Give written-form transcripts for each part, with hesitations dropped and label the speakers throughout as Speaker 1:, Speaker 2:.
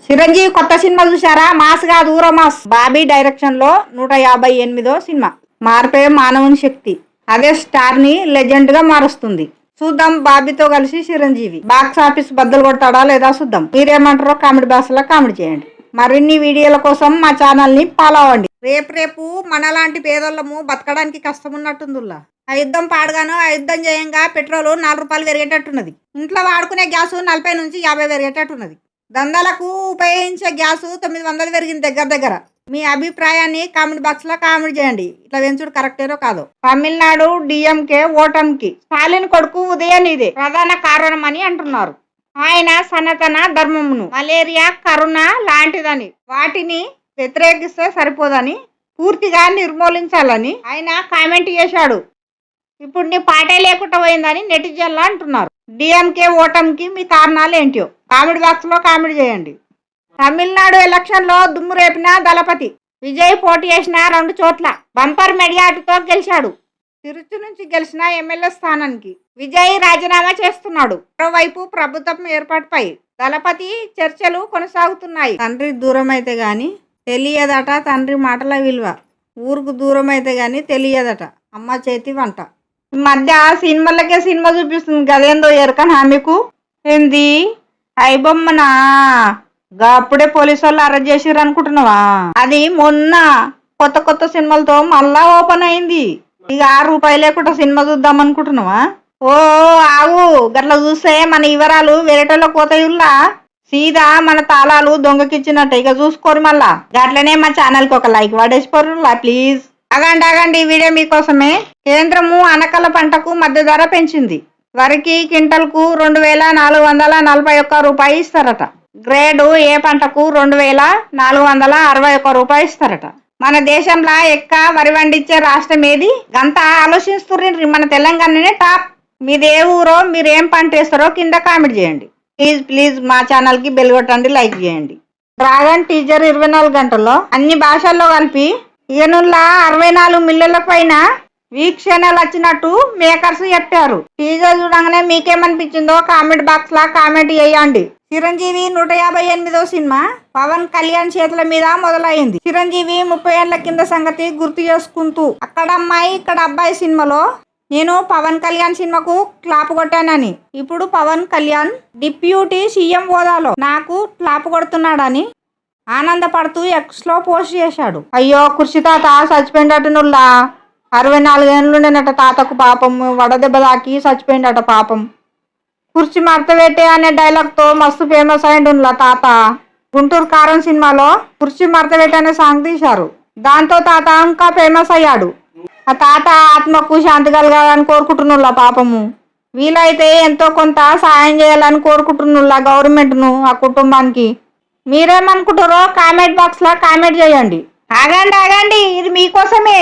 Speaker 1: చిరంజీవి కొత్త సినిమా చూసారా? మాస్ గా దూర మాస్. బాబీ డైరెక్షన్ లో 158వ సినిమా. మార్పే మానవుని శక్తి. అదే స్టార్ ని లెజెండ్ గా మారుస్తుంది. చూద్దాం బాబీతో కలిసి చిరంజీవి బాక్స్ ఆఫీస్ బద్దలు కొడతాడా లేదా చూద్దాం. మీరేమంటారో కామెడీ భాషలో కామెడీ చేయండి. మరిన్ని వీడియోల కోసం మా ఛానల్ ని ఫాలో అవ్వండి. రేపు మనలాంటి పేదోళ్ళము బతకడానికి కష్టం ఉన్నట్టుందిలా. ఆ యుద్ధం పాడగాను, ఆ యుద్ధం చేయంగా పెట్రోల్ 4 రూపాయలు పెరిగేటట్టున్నది. ఇంట్లో వాడుకునే గ్యాసు 40 నుంచి 50 పెరిగేటట్టున్నది. దందాలకు ఉపయోగించే గ్యాసు 900 పెరిగింది దగ్గర. మీ అభిప్రాయాన్ని కామెంట్ బాక్స్ లో కామెంట్ చేయండి. ఇట్లా పెంచుడు కరెక్టేనో కాదు. తమిళనాడు డిఎంకే ఓటమికి స్టాలిన్ కొడుకు ఉదయనిధి ప్రధాన కారణం అని అంటున్నారు. ఆయన సనాతన ధర్మమును మలేరియా, కరోనా లాంటిదని వాటిని వ్యతిరేకిస్తే సరిపోదని పూర్తిగా నిర్మూలించాలని ఆయన కామెంట్ చేశాడు. ఇప్పుడు నీ పాటే లేకుండా పోయిందని నెటిజన్లు అంటున్నారు. డిఎంకే ఓటమికి మీ కారణాలు ఏంటో కామెంట్ బాక్స్ లో కామెంట్ చేయండి. తమిళనాడు ఎలక్షన్ లో దుమ్ము రేపిన దళపతి విజయ్ పోటీ చేసిన 2 చోట్ల బంపర్ మెజార్టీతో గెలిచాడు. తిరుచి నుంచి గెలిచిన ఎమ్మెల్యే స్థానానికి విజయ్ రాజీనామా చేస్తున్నాడు. మరోవైపు ప్రభుత్వం ఏర్పాటుపై దళపతి చర్చలు కొనసాగుతున్నాయి. తండ్రి దూరం అయితే గాని తెలియదట తండ్రి మాటల విలువ. ఊరుకు దూరం అయితే గాని తెలియదట అమ్మ చేతి వంట. ఈ మధ్య సినిమాలకే సినిమా చూపిస్తుంది గదేందో ఎరకనా మీకు? ఏంది ఐబొమ్మనా? అప్పుడే పోలీసు వాళ్ళు అరెస్ట్ చేసిర్రు అనుకుంటున్నావా? అది మొన్న కొత్త సినిమాలతో మళ్ళా ఓపెన్ అయింది. ఇక 6 రూపాయలు లేకుండా సినిమా చూద్దాం అనుకుంటున్నావా? ఓ ఆగు, గట్ల చూస్తే మన వివరాలు వేరేటోళ్ళ పోతాయిల్లా. సీదా మన తాళాలు దొంగకిచ్చినట్టు. ఇక చూసుకోరు మళ్ళా. గట్లనే మా ఛానల్ కి ఒక లైక్ పడేసిపోరులా ప్లీజ్. ఆగండి ఈ వీడియో మీకోసమే. కేంద్రము అనకల పంటకు మద్దతు ధర పెంచింది. వరికి క్వింటల్కు 2441 రూపాయి ఇస్తారట. గ్రేడు ఏ పంటకు 2461 రూపాయి ఇస్తారట. మన దేశంలో వరి పండించే రాష్ట్రం ఏది? గంతా ఆలోచిస్తుర్రి. మన తెలంగాణనే టాప్. మీది ఏ ఊరో, మీరు ఏం పంట వేస్తారో కింద కామెంట్ చేయండి. ప్లీజ్ మా ఛానల్ కి బెల్ కొట్టండి, లైక్ చేయండి. డ్రాగన్ టీజర్ 24 గంటల్లో అన్ని భాషల్లో కలిపి ఏనుల్లా 64 మిలియన్ల పైన వీక్షణలు వచ్చినట్టు మేకర్స్ చెప్పారు. టీజర్ చూడగానే మీకేమనిపించిందో కామెంట్ బాక్స్ లా కామెంట్ చేయండి. చిరంజీవి 158వ సినిమా పవన్ కళ్యాణ్ చేతుల మీద మొదలైంది. చిరంజీవి 30 ఏళ్ల కింద సంగతి గుర్తు చేసుకుంటూ అక్కడ అమ్మాయి ఇక్కడ అబ్బాయి సినిమాలో నేను పవన్ కళ్యాణ్ సినిమాకు క్లాప్ కొట్టానని, ఇప్పుడు పవన్ కళ్యాణ్ డిప్యూటీ సీఎం హోదాలో నాకు క్లాప్ కొడుతున్నాడని ఆనందపడుతూ ఎక్స్ లో పోస్ట్ చేశాడు. అయ్యో కుర్చీ తాత చచ్చిపోయిందటనుల్లా. 64 ఏళ్ళుండేనట తాతకు. పాపం వడదెబ్బ తాకి చచ్చిపోయిందట పాపం. కుర్చీ మడతపెట్టే అనే డైలాగ్ తో మస్తు ఫేమస్ అయిండులా తాత. గుంటూరు కారం సినిమాలో కుర్చీ మడతపెట్టే అనే సాంగ్ తీశారు. దాంతో తాత ఇంకా ఫేమస్ అయ్యాడు. ఆ తాత ఆత్మకు శాంతి కలగాలని కోరుకుంటున్నా పాపము. వీలైతే ఎంతో కొంత సాయం చేయాలని కోరుకుంటున్నా గవర్నమెంట్ ను, ఆ కుటుంబానికి. మీరేమనుకుంటారో కామెంట్ బాక్స్ లో కామెంట్ చేయండి. ఆగండి ఇది మీకోసమే.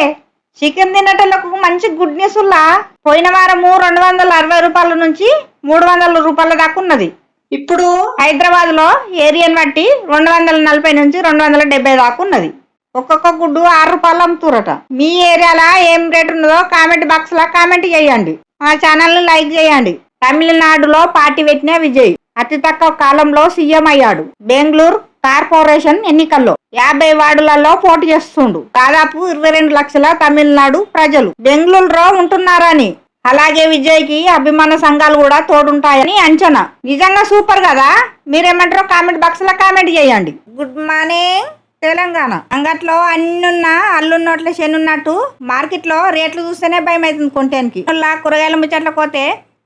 Speaker 1: చికెన్ తినేటోళ్ళకు మంచి గుడ్ న్యూస్ ఉల్లా. పోయిన వారము 260 రూపాయల నుంచి 300 రూపాయల దాకా ఉన్నది. ఇప్పుడు హైదరాబాద్ లో ఏరియాని బట్టి 240 నుంచి 270 దాకా ఉన్నది. ఒక్కొక్క గుడ్డు 6 రూపాయలు అమ్ముతురట. మీ ఏరియాలో ఏం రేట్ ఉన్నదో కామెంట్ బాక్స్ లో కామెంట్ చేయండి. మా ఛానల్ ని లైక్ చేయండి. తమిళనాడులో పార్టీ పెట్టిన విజయ్ అతి తక్కువ కాలంలో సీఎం అయ్యాడు. బెంగళూరు కార్పొరేషన్ ఎన్నికల్లో 50 వార్డులలో పోటీ చేస్తుండు. దాదాపు 22 లక్షల తమిళనాడు ప్రజలు బెంగళూరులో ఉంటున్నారని, అలాగే విజయ్ కి అభిమాన సంఘాలు కూడా తోడుంటాయని అంచనా. నిజంగా సూపర్ కదా. మీరేమంటారో కామెంట్ బాక్స్ లో కామెంట్ చేయండి. Good morning Telangana. అంగట్లో అన్నున్నా అల్లున్నోట్ల శనున్నట్టు మార్కెట్ లో రేట్లు చూస్తేనే భయం అవుతుంది కొంటానికి. కూరగాయల ముచ్చట్ల పోతే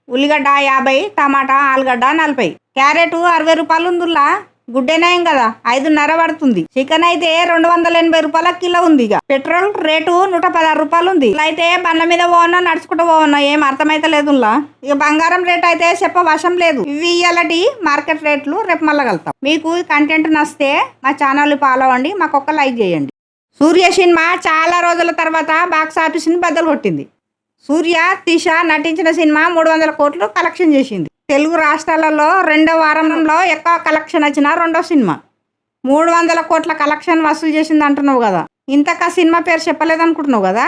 Speaker 1: ఉల్లిగడ్డ 50, టమాటా ఆలుగడ్డ 40, క్యారెట్ 60 రూపాయలు ఉందిలా. గుడ్డేనాయం కదా 5.5 పడుతుంది. చికెన్ అయితే 280 రూపాయల కిలో ఉంది. ఇక పెట్రోల్ రేటు 116 రూపాయలు ఉంది. అయితే బండ్ల మీద పోవన్నా నడుచుకుంటూ పోవన్నా ఏం అర్థమైతే లేదులా. ఇక బంగారం రేట్ అయితే చెప్పవశం లేదు. ఇవి ఇయ్యాలటి మార్కెట్ రేట్లు. రేపు మళ్ళా కలుద్దాం. మీకు ఈ కంటెంట్ నచ్చితే మా ఛానల్ ఫాలో అవ్వండి, మాకు ఒక లైక్ చేయండి. సూర్య సినిమా చాలా రోజుల తర్వాత బాక్స్ ఆఫీస్ ని బద్దలు కొట్టింది. సూర్య త్రిష నటించిన సినిమా 300 కోట్లు కలెక్షన్ చేసింది. తెలుగు రాష్ట్రాలలో 2వ వారంలో ఎక్కువ కలెక్షన్ వచ్చిన 2వ సినిమా. 300 కోట్ల కలెక్షన్ వసూలు చేసింది అంటున్నావు కదా. ఇంతకా సినిమా పేరు చెప్పలేదనుకుంటున్నావు కదా.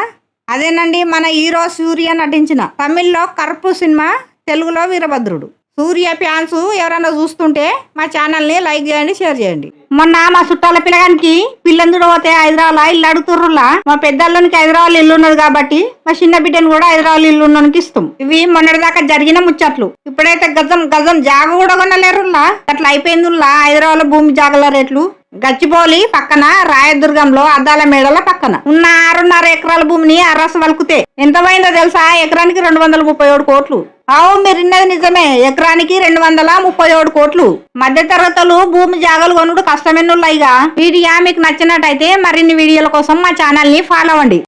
Speaker 1: అదేనండి మన హీరో సూర్య నటించిన తమిళ్లో కరుపు సినిమా, తెలుగులో వీరభద్రుడు. సూర్య ఫ్యాన్స్ ఎవరైనా చూస్తుంటే మా ఛానల్ ని లైక్ చేయండి, షేర్ చేయండి. మొన్న మా చుట్టాల పిల్లగానికి పిల్లని చూడబోతే హైదరాబాద్ ఇల్లు అడుగుతుర్రులా. మా పెద్దల్లోనికి హైదరాబాద్ ఇల్లు ఉన్నది కాబట్టి మా చిన్న బిడ్డను కూడా హైదరాబాద్ ఇల్లు ఉన్నోనికి ఇస్తాం. ఇవి మొన్నటిదాకా జరిగిన ముచ్చట్లు. ఇప్పుడైతే గజం గజం జాగ కూడా కొనలేరులా. అట్లా అయిపోయిందిలా హైదరాబాద్ లో భూమి జాగల రేట్లు. గచ్చిబౌలి పక్కన రాయదుర్గంలో అద్దాల మేడల పక్కన ఉన్న 6.5 ఎకరాల భూమిని అర్రసు వలుకుతే ఎంత పోయిందో తెలుసా? ఎకరానికి 237 కోట్లు. మీరు విన్నది నిజమే, ఎకరానికి 237 కోట్లు. మధ్య తరగతులు భూమి జాగలు కొనుడు కష్టమేనుల్లా. ఇక వీడియో మీకు నచ్చినట్టయితే మరిన్ని వీడియోల కోసం మా ఛానల్ ని ఫాలో అవ్వండి.